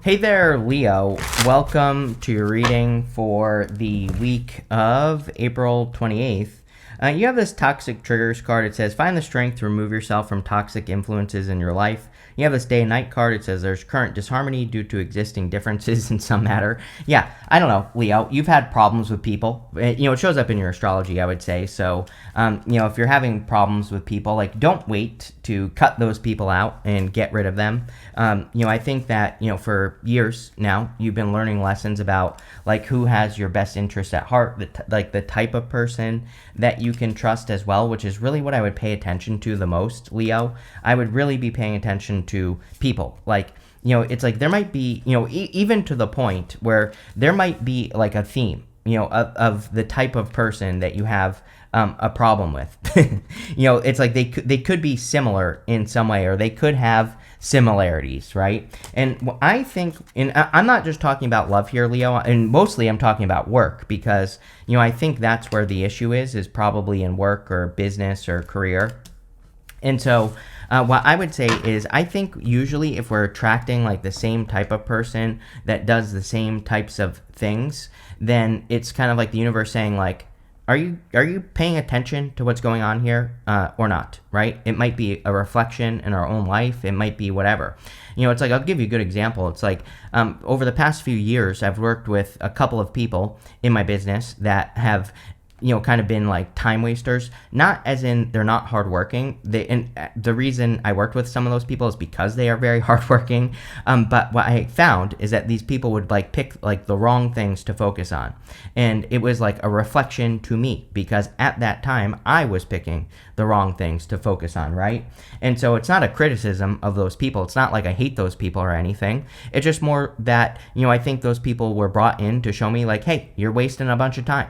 Hey there, Leo. Welcome to your reading for the week of April 28th. You have this toxic triggers card. It says, find the strength to remove yourself from toxic influences in your life. You have this day and night card. It says there's current disharmony due to existing differences in some matter. Yeah, I don't know, Leo. You've had problems with people. It shows up in your astrology, I would say. So, if you're having problems with people, don't wait to cut those people out and get rid of them. I think that, for years now, you've been learning lessons about, who has your best interest at heart, the type of person that you can trust as well, which is really what I would pay attention to the most, Leo. I would really be paying attention to people. It's there might be, even to the point where there might be a theme, of the type of person that you have a problem with. It's they could be similar in some way, or they could have similarities, right? And I think, and I'm not just talking about love here, Leo, and mostly I'm talking about work, because, I think that's where the issue is probably in work or business or career. And so what I would say is, I think usually if we're attracting the same type of person that does the same types of things, then it's kind of the universe saying are you paying attention to what's going on here or not, right? It might be a reflection in our own life. It might be whatever. It's I'll give you a good example. It's over the past few years, I've worked with a couple of people in my business that have kind of been time wasters, not as in they're not hardworking. And the reason I worked with some of those people is because they are very hardworking. But what I found is that these people would pick the wrong things to focus on. And it was a reflection to me, because at that time I was picking the wrong things to focus on, right? And so it's not a criticism of those people. It's not I hate those people or anything. It's just more that, I think those people were brought in to show me hey, you're wasting a bunch of time,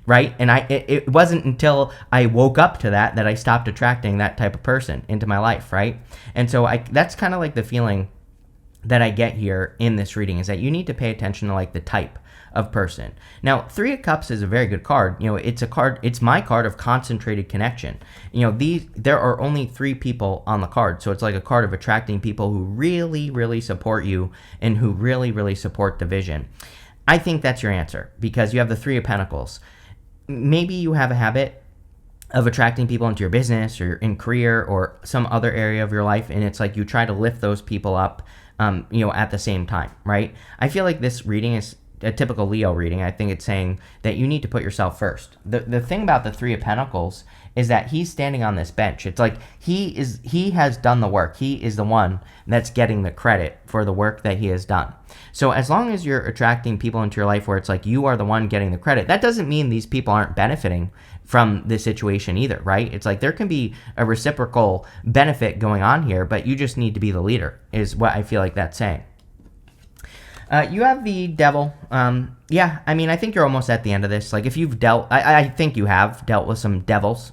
right? And it wasn't until I woke up to that I stopped attracting that type of person into my life, right? And so that's kind of the feeling that I get here in this reading, is that you need to pay attention to the type of person. Now, Three of Cups is a very good card. It's my card of concentrated connection. There are only three people on the card, so it's a card of attracting people who really, really support you and who really, really support the vision. I think that's your answer, because you have the Three of Pentacles. Maybe you have a habit of attracting people into your business or in career or some other area of your life, and it's you try to lift those people up, at the same time, right? I feel this reading is a typical Leo reading. I think it's saying that you need to put yourself first. The thing about the Three of Pentacles is that he's standing on this bench. It's he has done the work. He is the one that's getting the credit for the work that he has done. So as long as you're attracting people into your life where it's you are the one getting the credit, that doesn't mean these people aren't benefiting from this situation either, right? It's there can be a reciprocal benefit going on here, but you just need to be the leader, is what I feel that's saying. You have the Devil. I think you're almost at the end of this. If you've dealt, I think you have dealt with some devils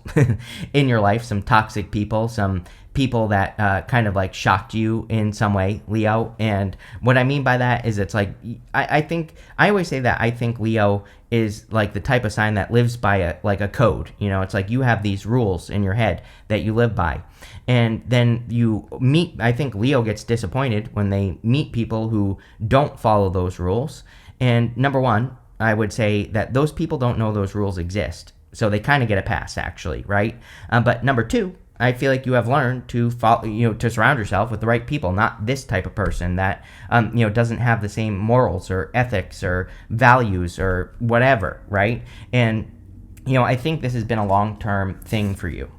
in your life, some toxic people, some people that kind of shocked you in some way, Leo. And what I mean by that is it's I think, I always say that I think Leo is the type of sign that lives by a code. It's you have these rules in your head that you live by. And then you meet, I think Leo gets disappointed when they meet people who don't follow those rules. And number one, I would say that those people don't know those rules exist. So they kind of get a pass, actually, right? But number two, I feel you have learned to follow, to surround yourself with the right people, not this type of person that, doesn't have the same morals or ethics or values or whatever, right? And, I think this has been a long-term thing for you.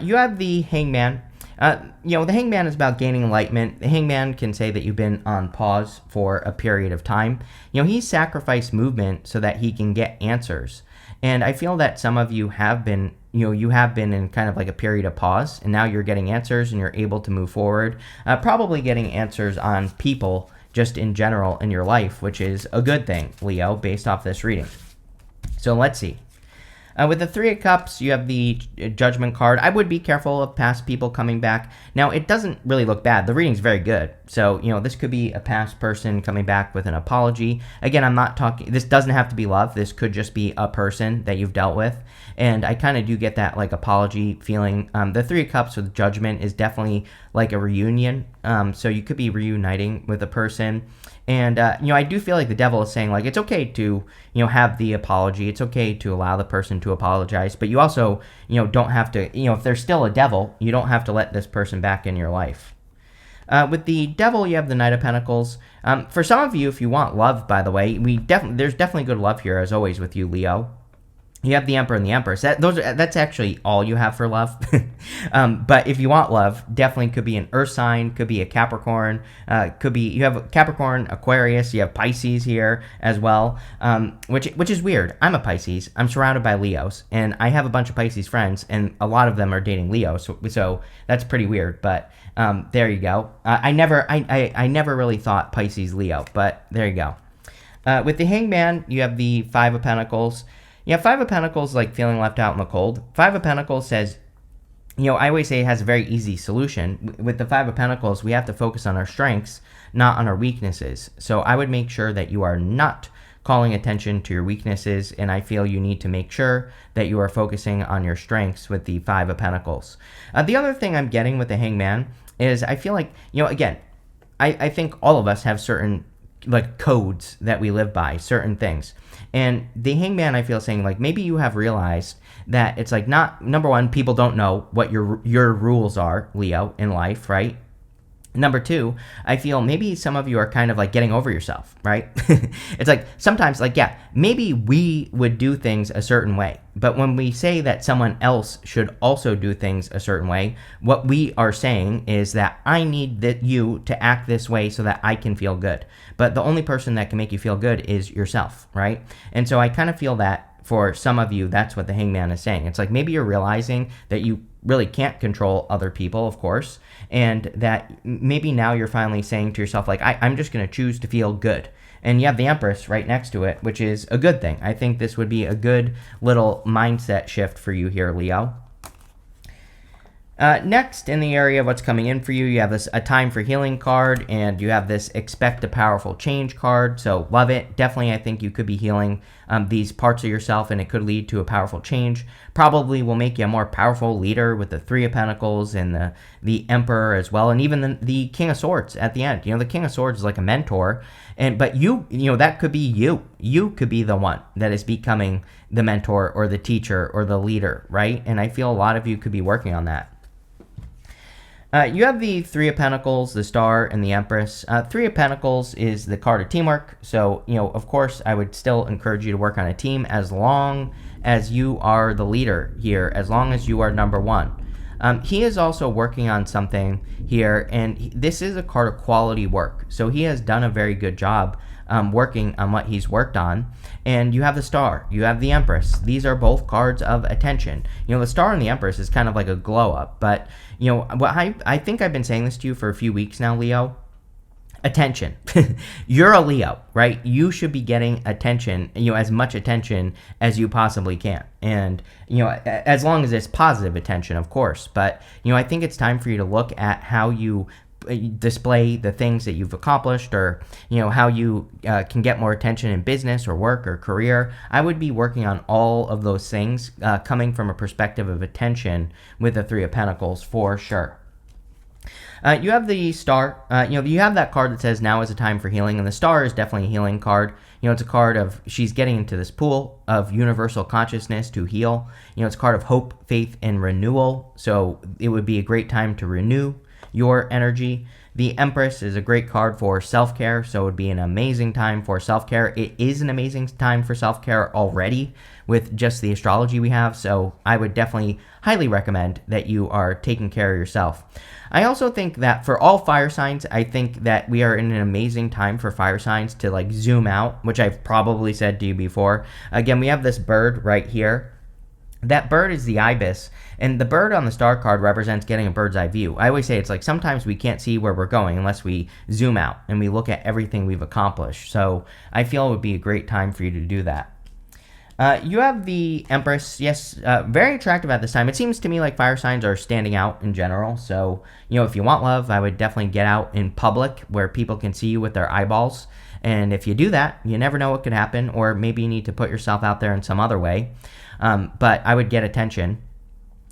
You have the Hangman. The Hangman is about gaining enlightenment. The Hangman can say that you've been on pause for a period of time. He sacrificed movement so that he can get answers. And I feel that some of you have been, you have been in kind of a period of pause, and now you're getting answers and you're able to move forward. Probably getting answers on people just in general in your life, which is a good thing, Leo, based off this reading. So let's see. With the Three of Cups, you have the Judgment card. I would be careful of past people coming back. Now, it doesn't really look bad. The reading's very good. So, this could be a past person coming back with an apology. Again, I'm not talking, this doesn't have to be love. This could just be a person that you've dealt with. And I kind of do get that, like, apology feeling. The Three of Cups with Judgment is definitely like a reunion. So you could be reuniting with a person. And, I do feel like the devil is saying, like, it's okay to, have the apology. It's okay to allow the person to apologize. But you also, don't have to, if there's still a devil, you don't have to let this person back in your life. With the devil, you have the Knight of Pentacles. For some of you, if you want love, by the way, there's definitely good love here, as always, with you, Leo. You have the Emperor and the Empress. That's actually all you have for love. But if you want love, definitely could be an Earth sign, could be a Capricorn, you have Capricorn, Aquarius, you have Pisces here as well, which is weird. I'm a Pisces. I'm surrounded by Leos, and I have a bunch of Pisces friends, and a lot of them are dating Leos, so that's pretty weird. But there you go. I never really thought Pisces Leo, but there you go. With the Hangman, you have the Five of Pentacles. Yeah, Five of Pentacles, like feeling left out in the cold. Five of Pentacles says, I always say it has a very easy solution. With the Five of Pentacles, we have to focus on our strengths, not on our weaknesses. So I would make sure that you are not calling attention to your weaknesses, and I feel you need to make sure that you are focusing on your strengths with the Five of Pentacles. The other thing I'm getting with the Hangman is I feel like, again, I think all of us have certain like codes that we live by, certain things. And the Hangman, I feel, saying like maybe you have realized that it's like not, number one, people don't know what your rules are, Leo, in life, right? Number two, I feel maybe some of you are kind of like getting over yourself, right? It's like sometimes like, yeah, maybe we would do things a certain way. But when we say that someone else should also do things a certain way, what we are saying is that I need you to act this way so that I can feel good. But the only person that can make you feel good is yourself, right? And so I kind of feel that for some of you, that's what the Hangman is saying. It's like maybe you're realizing that you really can't control other people, of course, and that maybe now you're finally saying to yourself, like, I'm just going to choose to feel good. And you have the Empress right next to it, which is a good thing. I think this would be a good little mindset shift for you here, Leo. Next, in the area of what's coming in for you, you have this A Time for Healing card, and you have this Expect a Powerful Change card, so love it. Definitely, I think you could be healing these parts of yourself, and it could lead to a powerful change. Probably will make you a more powerful leader with the Three of Pentacles and the Emperor as well, and even the King of Swords at the end. The King of Swords is like a mentor, but that could be you. You could be the one that is becoming the mentor or the teacher or the leader, right? And I feel a lot of you could be working on that. You have the Three of Pentacles, the Star, and the Empress. Three of Pentacles is the card of teamwork. So, of course, I would still encourage you to work on a team as long as you are the leader here, as long as you are number one. He is also working on something here, and this is a card of quality work. So he has done a very good job working on what he's worked on. And you have the Star, you have the Empress. These are both cards of attention. The Star and the Empress is kind of like a glow up, but I think I've been saying this to you for a few weeks now, Leo. Attention. You're a Leo, right? You should be getting attention, as much attention as you possibly can. And, as long as it's positive attention, of course. But, I think it's time for you to look at how you display the things that you've accomplished, or how you can get more attention in business or work or career. I would be working on all of those things coming from a perspective of attention with the Three of Pentacles for sure. You have the Star. You have that card that says now is a time for healing, and the Star is definitely a healing card. It's a card of she's getting into this pool of universal consciousness to heal. It's a card of hope, faith, and renewal. So it would be a great time to renew your energy. The Empress is a great card for self-care, so it would be an amazing time for self-care. It is an amazing time for self-care already with just the astrology we have, so I would definitely highly recommend that you are taking care of yourself. I also think that for all fire signs, I think that we are in an amazing time for fire signs to like zoom out, which I've probably said to you before. Again, we have this bird right here. That bird is the ibis, and the bird on the Star card represents getting a bird's eye view. I always say it's like sometimes we can't see where we're going unless we zoom out and we look at everything we've accomplished. So I feel it would be a great time for you to do that. You have the Empress, yes, very attractive at this time. It seems to me like fire signs are standing out in general. So, if you want love, I would definitely get out in public where people can see you with their eyeballs. And if you do that, you never know what could happen, or maybe you need to put yourself out there in some other way. But I would get attention.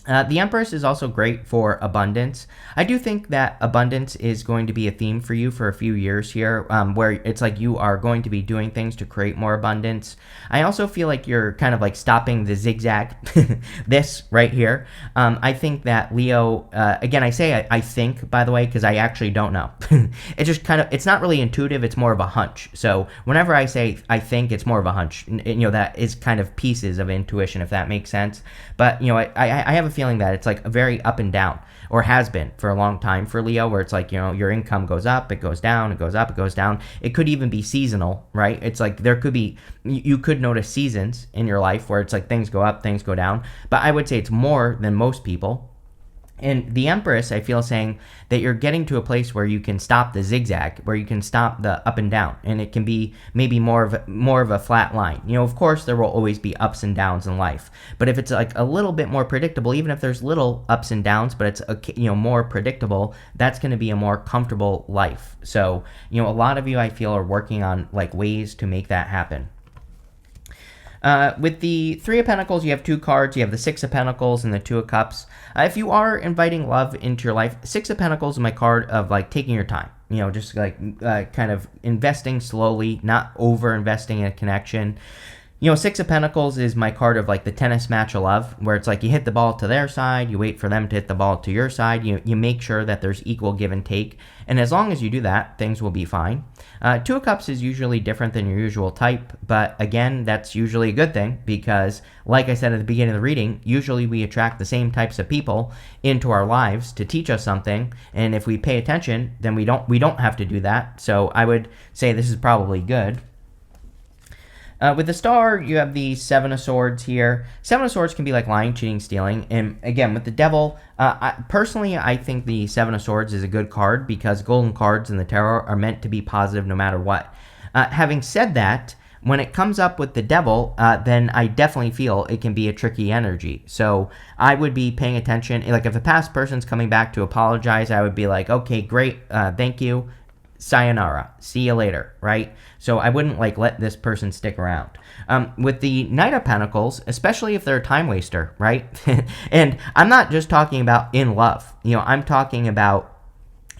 The Empress is also great for abundance. I do think that abundance is going to be a theme for you for a few years here, where it's like you are going to be doing things to create more abundance. I also feel like you're kind of like stopping the zigzag, this right here. I think that Leo, again, I say I think, by the way, because I actually don't know. It's just kind of, it's not really intuitive, it's more of a hunch. So whenever I say I think, it's more of a hunch. That is kind of pieces of intuition, if that makes sense. But, I have a feeling that it's like a very up and down, or has been for a long time for Leo, where it's like, your income goes up, it goes down, it goes up, it goes down. It could even be seasonal, right? It's like there could be, you could notice seasons in your life where it's like things go up, things go down. But I would say it's more than most people. And the Empress, I feel, saying that you're getting to a place where you can stop the zigzag, where you can stop the up and down, and it can be maybe more of a flat line. Of course, there will always be ups and downs in life, but if it's like a little bit more predictable, even if there's little ups and downs, but it's more predictable, that's going to be a more comfortable life. So a lot of you, I feel, are working on like ways to make that happen. With the Three of Pentacles, you have two cards. You have the Six of Pentacles and the Two of Cups. If you are inviting love into your life, Six of Pentacles is my card of like taking your time. Just like kind of investing slowly, not over investing in a connection. Six of Pentacles is my card of like the tennis match of love, where it's like you hit the ball to their side, you wait for them to hit the ball to your side, you make sure that there's equal give and take, and as long as you do that, things will be fine. Two of Cups is usually different than your usual type, but again, that's usually a good thing, because like I said at the beginning of the reading, usually we attract the same types of people into our lives to teach us something, and if we pay attention, then we don't have to do that. So I would say this is probably good. With the Star, you have the Seven of Swords here. Seven of Swords can be like lying, cheating, stealing. And again, with the Devil, personally, I think the Seven of Swords is a good card, because golden cards in the tarot are meant to be positive no matter what. Having said that, when it comes up with the Devil, then I definitely feel it can be a tricky energy. So I would be paying attention. Like if a past person's coming back to apologize, I would be like, okay, great, thank you. Sayonara, see you later, right? So I wouldn't like let this person stick around. With the Knight of Pentacles, especially if they're a time waster, right? And I'm not just talking about in love. I'm talking about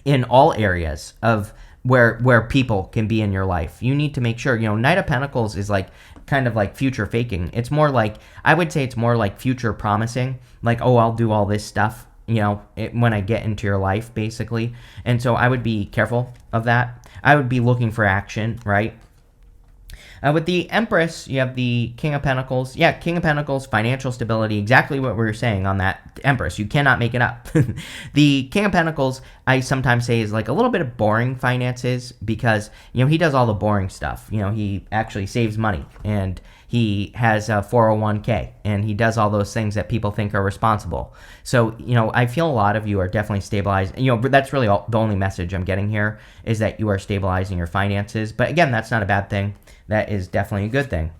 in all areas of where people can be in your life. You need to make sure, Knight of Pentacles is like kind of like future faking. It's more like, I would say it's more like future promising, like, oh, I'll do all this stuff, when I get into your life, basically. And so I would be careful of that. I would be looking for action, right? With the Empress, you have the King of Pentacles. Yeah, King of Pentacles, financial stability, exactly what we were saying on that Empress. You cannot make it up. The King of Pentacles, I sometimes say, is like a little bit of boring finances, because, he does all the boring stuff. He actually saves money, and he has a 401k, and he does all those things that people think are responsible. So, I feel a lot of you are definitely stabilized. That's really the only message I'm getting here, is that you are stabilizing your finances. But again, that's not a bad thing. That is definitely a good thing.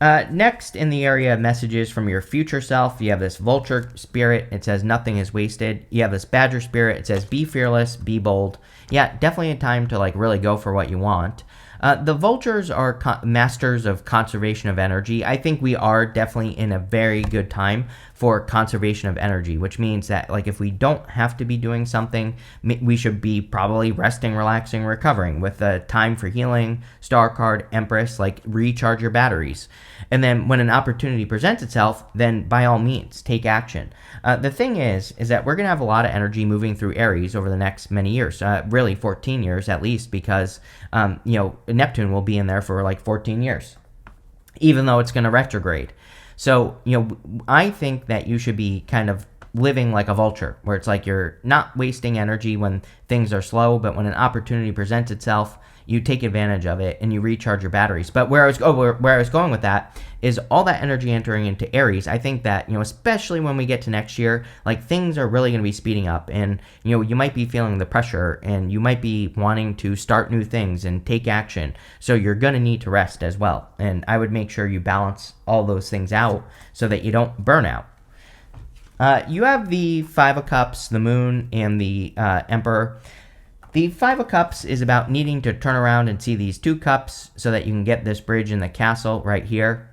Next, in the area of messages from your future self, you have this Vulture spirit. It says nothing is wasted. You have this Badger spirit. It says be fearless, be bold. Yeah, definitely a time to like really go for what you want. The Vultures are masters of conservation of energy. I think we are definitely in a very good time for conservation of energy, which means that like if we don't have to be doing something, we should be probably resting, relaxing, recovering, with a time for healing, Star card, Empress, like recharge your batteries. And then when an opportunity presents itself, then by all means, take action. The thing is that we're going to have a lot of energy moving through Aries over the next many years, really 14 years at least, because, Neptune will be in there for like 14 years, even though it's going to retrograde. So, I think that you should be kind of living like a vulture, where it's like you're not wasting energy when things are slow, but when an opportunity presents itself, you take advantage of it and you recharge your batteries. But where I was going with that is all that energy entering into Aries. I think that, especially when we get to next year, like things are really going to be speeding up, and you might be feeling the pressure, and you might be wanting to start new things and take action. So you're going to need to rest as well. And I would make sure you balance all those things out so that you don't burn out. You have the Five of Cups, the Moon, and the Emperor. The Five of Cups is about needing to turn around and see these two cups so that you can get this bridge in the castle right here.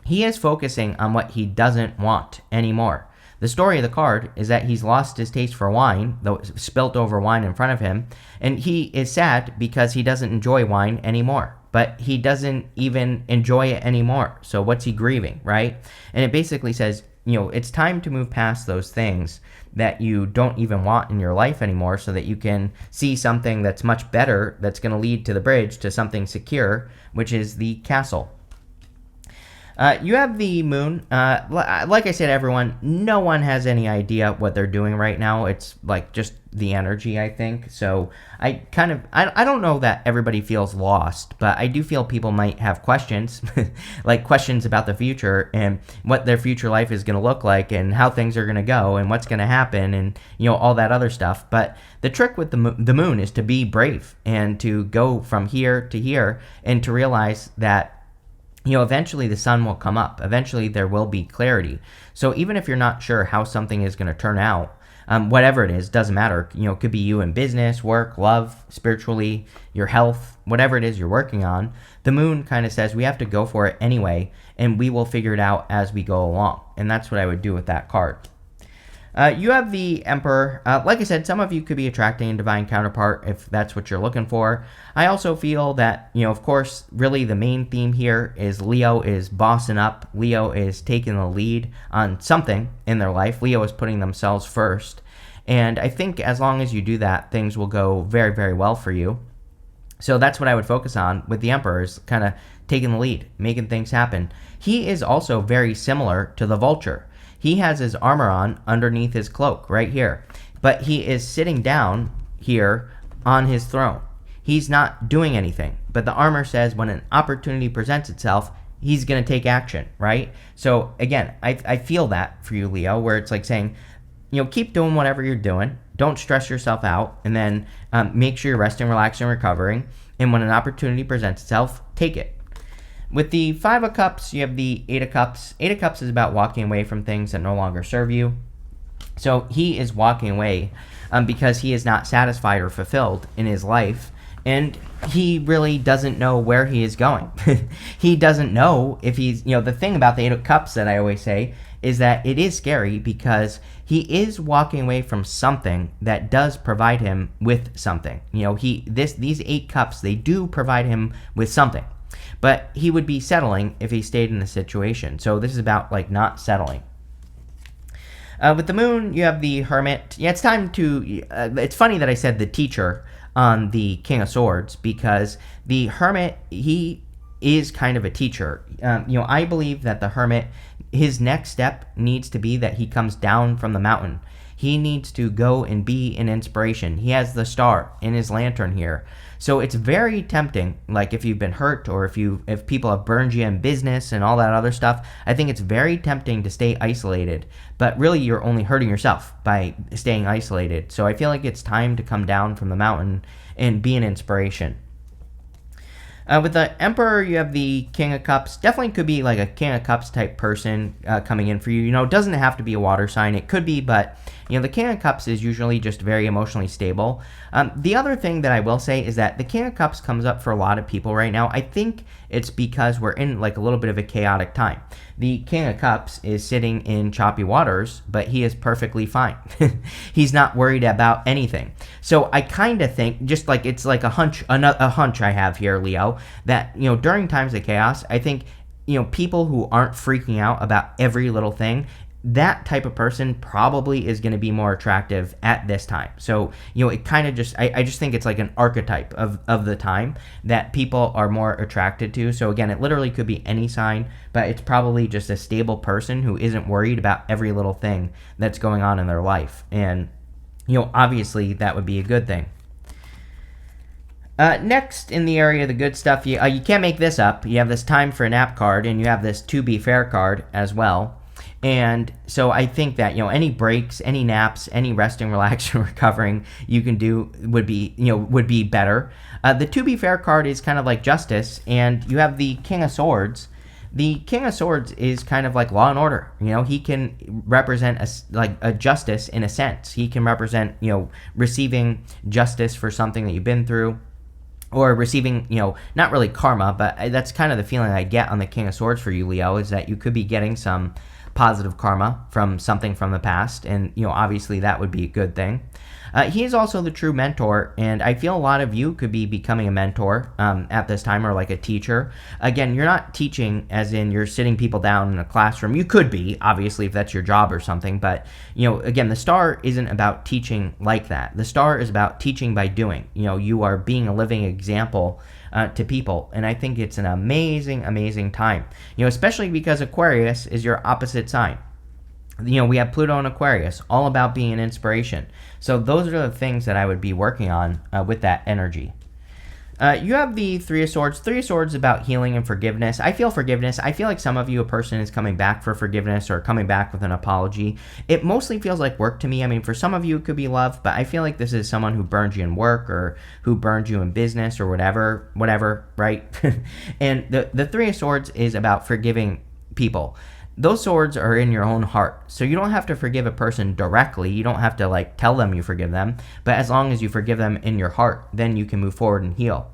He is focusing on what he doesn't want anymore. The story of the card is that he's lost his taste for wine, though it's spilt over wine in front of him, and he is sad because he doesn't enjoy wine anymore. But he doesn't even enjoy it anymore. So what's he grieving, right? And it basically says, it's time to move past those things that you don't even want in your life anymore so that you can see something that's much better, that's going to lead to the bridge, to something secure, which is the castle. You have the Moon. Like I said, everyone, no one has any idea what they're doing right now. It's like just the energy, I think. So I don't know that everybody feels lost, but I do feel people might have questions, like questions about the future and what their future life is going to look like and how things are going to go and what's going to happen and, all that other stuff. But the trick with the Moon is to be brave and to go from here to here and to realize that eventually the sun will come up. Eventually there will be clarity. So even if you're not sure how something is going to turn out, whatever it is, doesn't matter. It could be you in business, work, love, spiritually, your health, whatever it is you're working on. The Moon kind of says we have to go for it anyway, and we will figure it out as we go along. And that's what I would do with that card. You have the Emperor. Like I said, some of you could be attracting a divine counterpart if that's what you're looking for. I also feel that, of course, really the main theme here is Leo is bossing up. Leo is taking the lead on something in their life. Leo is putting themselves first. And I think as long as you do that, things will go very, very well for you. So that's what I would focus on with the Emperor, is kind of taking the lead, making things happen. He is also very similar to the Vulture. He has his armor on underneath his cloak right here, but he is sitting down here on his throne. He's not doing anything, but the armor says when an opportunity presents itself, he's going to take action, right? So again, I feel that for you, Leo, where it's like saying, keep doing whatever you're doing. Don't stress yourself out, and then make sure you're resting, relaxing, recovering. And when an opportunity presents itself, take it. With the Five of Cups, you have the Eight of Cups. Eight of Cups is about walking away from things that no longer serve you. So he is walking away because he is not satisfied or fulfilled in his life, and he really doesn't know where he is going. He doesn't know if he's, the thing about the Eight of Cups that I always say is that it is scary because he is walking away from something that does provide him with something. These Eight Cups, they do provide him with something. But he would be settling if he stayed in the situation. So this is about not settling. With the Moon, you have the Hermit. Yeah, it's time to... it's funny that I said the teacher on the King of Swords, because the Hermit, he is kind of a teacher. I believe that the Hermit, his next step needs to be that he comes down from the mountain. He needs to go and be an inspiration. He has the star in his lantern here. So it's very tempting, like if you've been hurt or if people have burned you in business and all that other stuff, I think it's very tempting to stay isolated. But really, you're only hurting yourself by staying isolated. So I feel like it's time to come down from the mountain and be an inspiration. With the Emperor, you have the King of Cups. Definitely could be like a King of Cups type person coming in for you. It doesn't have to be a water sign. It could be, but the King of Cups is usually just very emotionally stable. The other thing that I will say is that the King of Cups comes up for a lot of people right now. I think it's because we're in a little bit of a chaotic time. The King of Cups is sitting in choppy waters, but he is perfectly fine. He's not worried about anything. So I kind of think, just like it's like a hunch I have here, Leo, that during times of chaos, I think people who aren't freaking out about every little thing, that type of person probably is going to be more attractive at this time. So, it kind of just, I just think it's like an archetype of the time that people are more attracted to. So again, it literally could be any sign, but it's probably just a stable person who isn't worried about every little thing that's going on in their life. And, obviously that would be a good thing. Next, in the area of the good stuff, you can't make this up. You have this time for a nap card, and you have this to be fair card as well. And so I think that, any breaks, any naps, any resting, relaxing, recovering you can do would be better. The to be fair card is kind of like justice, and you have the King of Swords. The King of Swords is kind of like law and order. He can represent a justice in a sense. He can represent, receiving justice for something that you've been through, or receiving, not really karma, but that's kind of the feeling I get on the King of Swords for you, Leo, is that you could be getting some positive karma from something from the past, and obviously that would be a good thing. He is also the true mentor, and I feel a lot of you could be becoming a mentor at this time, or like a teacher. Again, you're not teaching as in you're sitting people down in a classroom. You could be, obviously, if that's your job or something, but again, the star isn't about teaching like that. The star is about teaching by doing. You are being a living example to people, and I think it's an amazing, amazing time. Especially because Aquarius is your opposite sign. We have Pluto and Aquarius, all about being an inspiration. So those are the things that I would be working on with that energy. You have the Three of Swords. Three of Swords is about healing and forgiveness. I feel forgiveness. I feel like some of you, a person is coming back for forgiveness or coming back with an apology. It mostly feels like work to me. I mean, for some of you, it could be love, but I feel like this is someone who burned you in work or who burned you in business or whatever, right? And the Three of Swords is about forgiving people. Those swords are in your own heart. So you don't have to forgive a person directly. You don't have to tell them you forgive them. But as long as you forgive them in your heart, then you can move forward and heal.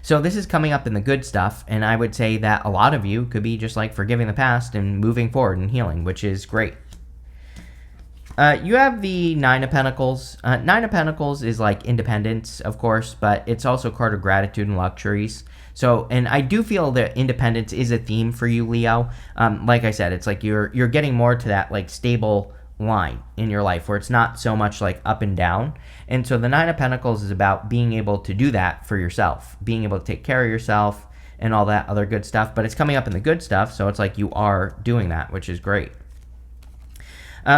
So this is coming up in the good stuff. And I would say that a lot of you could be just forgiving the past and moving forward and healing, which is great. You have the Nine of Pentacles. Nine of Pentacles is like independence, of course, but it's also a card of gratitude and luxuries. So, and I do feel that independence is a theme for you, Leo. Like I said, it's like you're getting more to that stable line in your life where it's not so much up and down. And so the Nine of Pentacles is about being able to do that for yourself, being able to take care of yourself and all that other good stuff. But it's coming up in the good stuff, so it's like you are doing that, which is great.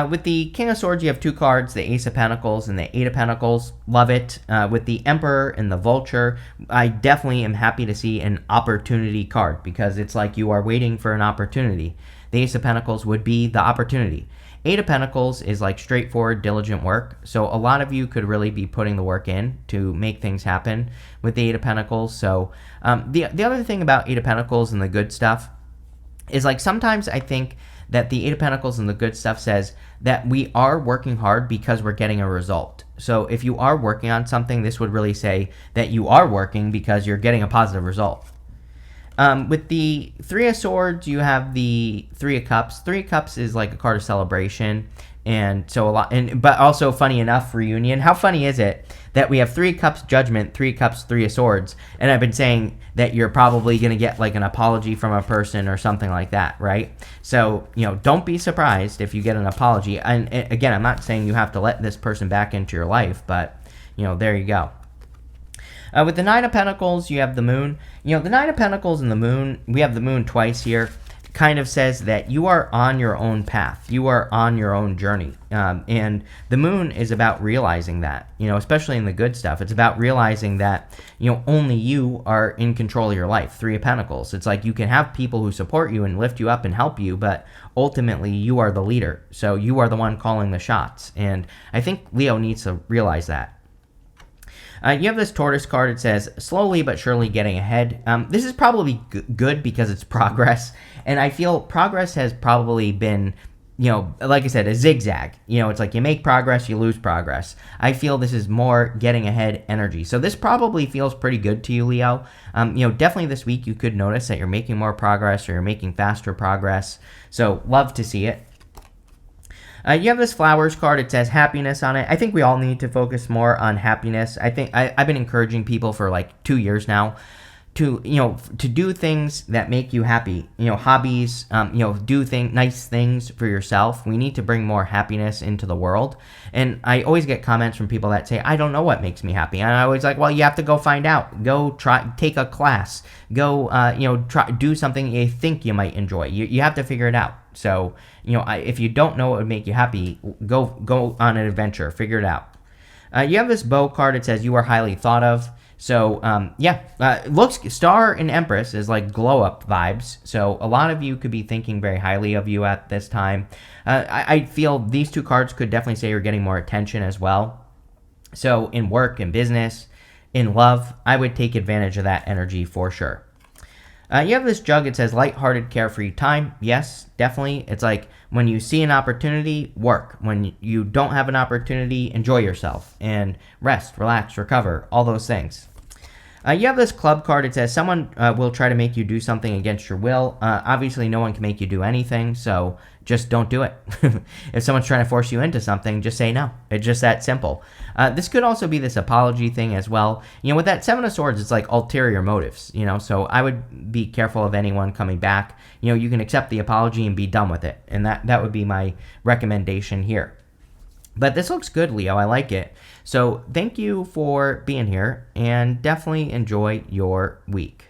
With the King of Swords, you have two cards, the Ace of Pentacles and the Eight of Pentacles. Love it. With the Emperor and the Vulture, I definitely am happy to see an opportunity card because it's like you are waiting for an opportunity. The Ace of Pentacles would be the opportunity. Eight of Pentacles is straightforward, diligent work. So a lot of you could really be putting the work in to make things happen with the Eight of Pentacles. So the other thing about Eight of Pentacles and the good stuff is sometimes I think that the Eight of Pentacles and the good stuff says that we are working hard because we're getting a result. So if you are working on something, this would really say that you are working because you're getting a positive result. With the Three of Swords, you have the Three of Cups. Three of Cups is a card of celebration. And so but also funny enough, reunion. How funny is it that we have Three of Cups, Judgment, Three of Cups, Three of Swords, and I've been saying that you're probably going to get an apology from a person or something like that, right? So, don't be surprised if you get an apology. And again, I'm not saying you have to let this person back into your life, but, there you go. With the Nine of Pentacles, you have the Moon. The Nine of Pentacles and the Moon, we have the Moon twice here, kind of says that you are on your own path. You are on your own journey. And the Moon is about realizing that, especially in the good stuff. It's about realizing that, only you are in control of your life. Three of Pentacles. It's you can have people who support you and lift you up and help you, but ultimately you are the leader. So you are the one calling the shots. And I think Leo needs to realize that. You have this Tortoise card. It says, slowly but surely getting ahead. This is probably good because it's progress. And I feel progress has probably been, like I said, a zigzag. It's you make progress, you lose progress. I feel this is more getting ahead energy. So this probably feels pretty good to you, Leo. Definitely this week you could notice that you're making more progress or you're making faster progress. So love to see it. You have this Flowers card. It says happiness on it. I think we all need to focus more on happiness. I think I've been encouraging people for 2 years now to do things that make you happy. Hobbies. Do nice things for yourself. We need to bring more happiness into the world. And I always get comments from people that say, I don't know what makes me happy. And I always well, you have to go find out. Go try, take a class. Go, try, do something you think you might enjoy. You have to figure it out. So, if you don't know what would make you happy, go on an adventure. Figure it out. You have this Bow card. It says you are highly thought of. So looks Star and Empress is like glow up vibes. So a lot of you could be thinking very highly of you at this time. I feel these two cards could definitely say you're getting more attention as well. So in work, in business, in love, I would take advantage of that energy for sure. You have this jug. It says lighthearted, carefree time. Yes, definitely. It's like when you see an opportunity, work. When you don't have an opportunity, enjoy yourself and rest, relax, recover, all those things. You have this club card. It says someone will try to make you do something against your will. Obviously, no one can make you do anything, so just don't do it. If someone's trying to force you into something, just say no. It's just that simple. This could also be this apology thing as well. With that Seven of Swords, it's like ulterior motives, so I would be careful of anyone coming back. You can accept the apology and be done with it, and that would be my recommendation here. But this looks good, Leo. I like it. So thank you for being here, and definitely enjoy your week.